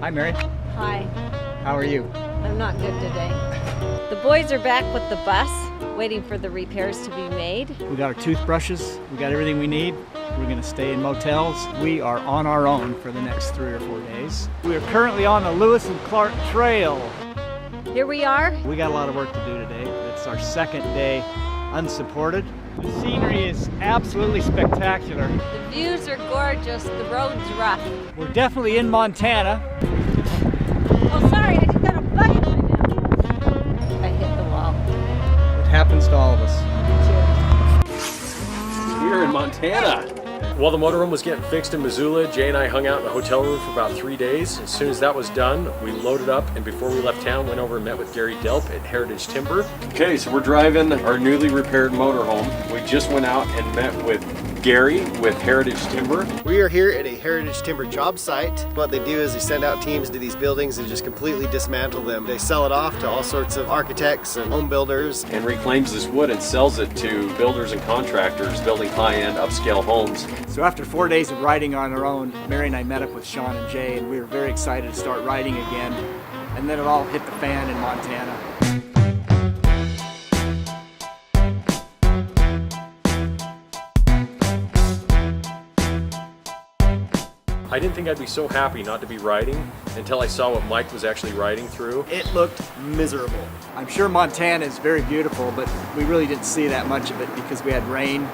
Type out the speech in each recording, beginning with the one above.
Hi, Mary. Hi. How are you? I'm not good today. The boys are back with the bus, waiting for the repairs to be made. We got our toothbrushes. We got everything we need. We're going to stay in motels. We are on our own for the next 3 or 4 days. We are currently on the Lewis and Clark Trail. Here we are. We got a lot of work to do today. It's our second day unsupported. The scenery is absolutely spectacular. The views are gorgeous. The road's rough. We're definitely in Montana. Oh, sorry, I just got a bite in my mouth. I hit the wall. It happens to all of us. Here in Montana. While the motorhome was getting fixed in Missoula, Jay and I hung out in a hotel room for about 3 days. As soon as that was done, we loaded up, and before we left town, went over and met with Gary Delp at Heritage Timber. Okay, so we're driving our newly repaired motorhome. We just went out and met with Gary with Heritage Timber. We are here at a Heritage Timber job site. What they do is they send out teams to these buildings and just completely dismantle them. They sell it off to all sorts of architects and home builders. And reclaims this wood and sells it to builders and contractors building high-end upscale homes. So after 4 days of riding on our own, Mary and I met up with Sean and Jay, and we were very excited to start riding again. And then it all hit the fan in Montana. I didn't think I'd be so happy not to be riding until I saw what Mike was actually riding through. It looked miserable. I'm sure Montana is very beautiful, but we really didn't see that much of it because we had rain,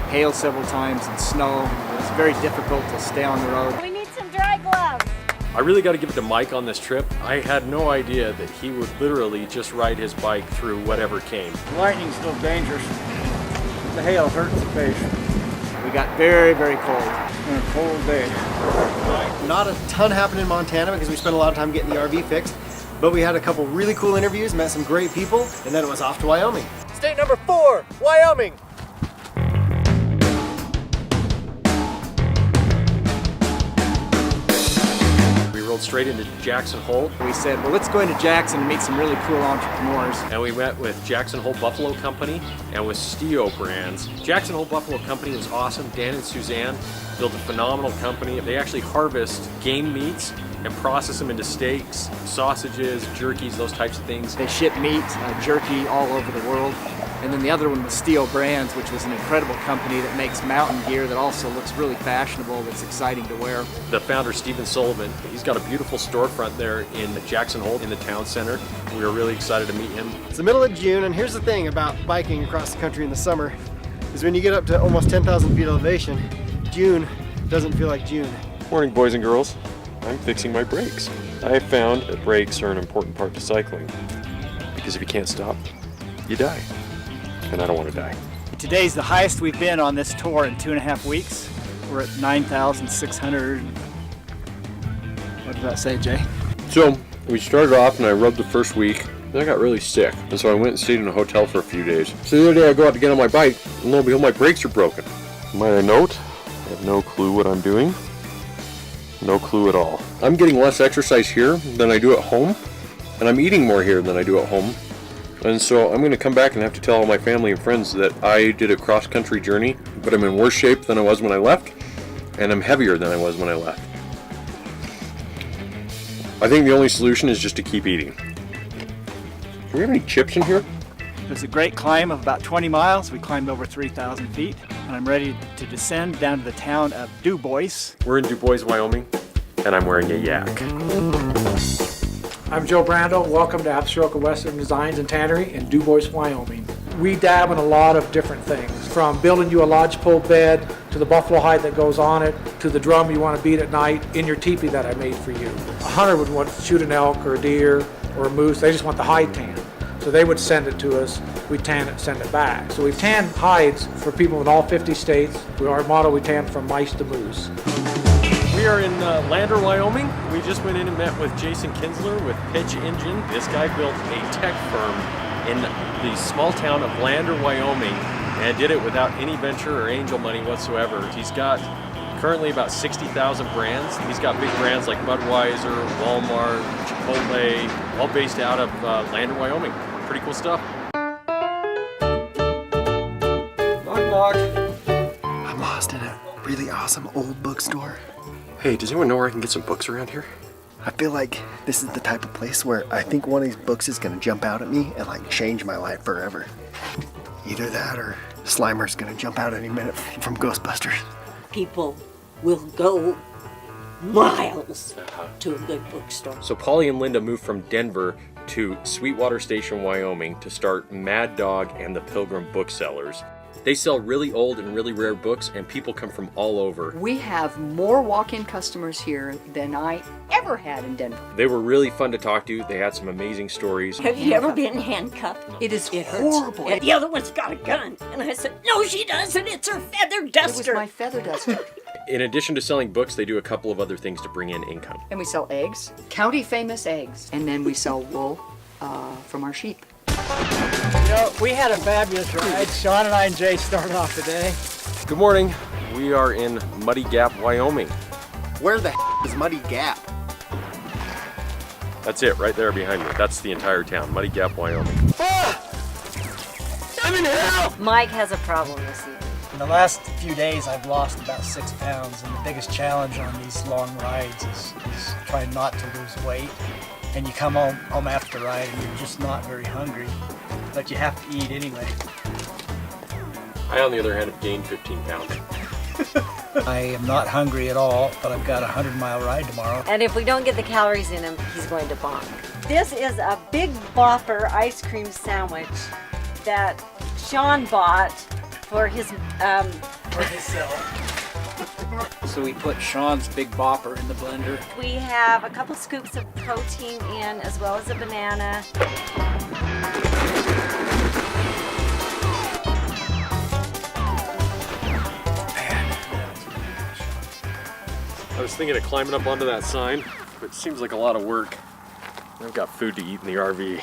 hail several times, and snow. It was very difficult to stay on the road. We need some dry gloves. I really got to give it to Mike on this trip. I had no idea that he would literally just ride his bike through whatever came. Lightning's still dangerous. The hail hurts the face. We got very, very cold. On a cold day. Not a ton happened in Montana because we spent a lot of time getting the RV fixed, but we had a couple really cool interviews, met some great people, and then it was off to Wyoming. State number 4, Wyoming. Straight into Jackson Hole. We said, well, let's go into Jackson and meet some really cool entrepreneurs. And we met with Jackson Hole Buffalo Company and with Steo Brands. Jackson Hole Buffalo Company was awesome. Dan and Suzanne built a phenomenal company. They actually harvest game meats and process them into steaks, sausages, jerkies, those types of things. They ship meat, jerky all over the world. And then the other one was Steo Brands, which was an incredible company that makes mountain gear that also looks really fashionable, that's exciting to wear. The founder, Stephen Sullivan, he's got a beautiful storefront there in Jackson Hole in the town center. We were really excited to meet him. It's the middle of June, and here's the thing about biking across the country in the summer, is when you get up to almost 10,000 feet elevation, June doesn't feel like June. Morning, boys and girls. I'm fixing my brakes. I have found that brakes are an important part to cycling, because if you can't stop, you die. And I don't want to die. Today's the highest we've been on this tour in 2.5 weeks. We're at 9,600. What does that say, Jay? So we started off and I rubbed the first week, then I got really sick. And so I went and stayed in a hotel for a few days. So the other day I go out to get on my bike, and lo and behold, my brakes are broken. Might I note, I have no clue what I'm doing. No clue at all. I'm getting less exercise here than I do at home, and I'm eating more here than I do at home. And so I'm going to come back and have to tell all my family and friends that I did a cross-country journey, but I'm in worse shape than I was when I left, and I'm heavier than I was when I left. I think the only solution is just to keep eating. Do we have any chips in here? It was a great climb of about 20 miles. We climbed over 3,000 feet, and I'm ready to descend down to the town of Du Bois. We're in Du Bois, Wyoming, and I'm wearing a yak. I'm Joe Brando. Welcome to Absaroka Western Designs and Tannery in Du Bois, Wyoming. We dab in a lot of different things, from building you a lodgepole bed, to the buffalo hide that goes on it, to the drum you want to beat at night in your teepee that I made for you. A hunter would want to shoot an elk or a deer or a moose. They just want the hide tan. So they would send it to us. We tan it, send it back. So we've tanned hides for people in all 50 states. Our motto, we tan from mice to moose. We are in Lander, Wyoming. We just went in and met with Jason Kinsler with Pitch Engine. This guy built a tech firm in the small town of Lander, Wyoming, and did it without any venture or angel money whatsoever. He's got currently about 60,000 brands. He's got big brands like Budweiser, Walmart, Chipotle, all based out of Lander, Wyoming. Pretty cool stuff. Knock, knock. I'm lost in a really awesome old bookstore. Hey, does anyone know where I can get some books around here? I feel like this is the type of place where I think one of these books is gonna jump out at me and like change my life forever. Either that or Slimer's gonna jump out any minute from Ghostbusters. People will go miles to a good bookstore. So Polly and Linda moved from Denver to Sweetwater Station, Wyoming to start Mad Dog and the Pilgrim Booksellers. They sell really old and really rare books, and people come from all over. We have more walk-in customers here than I ever had in Denver. They were really fun to talk to. They had some amazing stories. Have you ever been handcuffed? It is It hurts. horrible. And the other one's got a gun. And I said, no, she doesn't. It's her feather It duster. was my feather duster. In addition to selling books, they do a couple of other things to bring in income. And we sell eggs, county famous eggs. And then we sell wool from our sheep. You know, we had a fabulous ride. Sean and I and Jay started off today. Good morning. We are in Muddy Gap, Wyoming. Where the is Muddy Gap? That's it, right there behind me. That's the entire town, Muddy Gap, Wyoming. I'm in hell! Mike has a problem this evening. In the last few days, I've lost about 6 pounds, and the biggest challenge on these long rides is trying not to lose weight. And you come home after the ride, and you're just not very hungry, but you have to eat anyway. I, on the other hand, have gained 15 pounds. I am not hungry at all, but I've got a 100-mile ride tomorrow. And if we don't get the calories in him, he's going to bonk. This is a Big Bopper ice cream sandwich that Sean bought for his So we put Sean's Big Bopper in the blender. We have a couple scoops of protein in, as well as a banana. I was thinking of climbing up onto that sign, but it seems like a lot of work. I've got food to eat in the RV.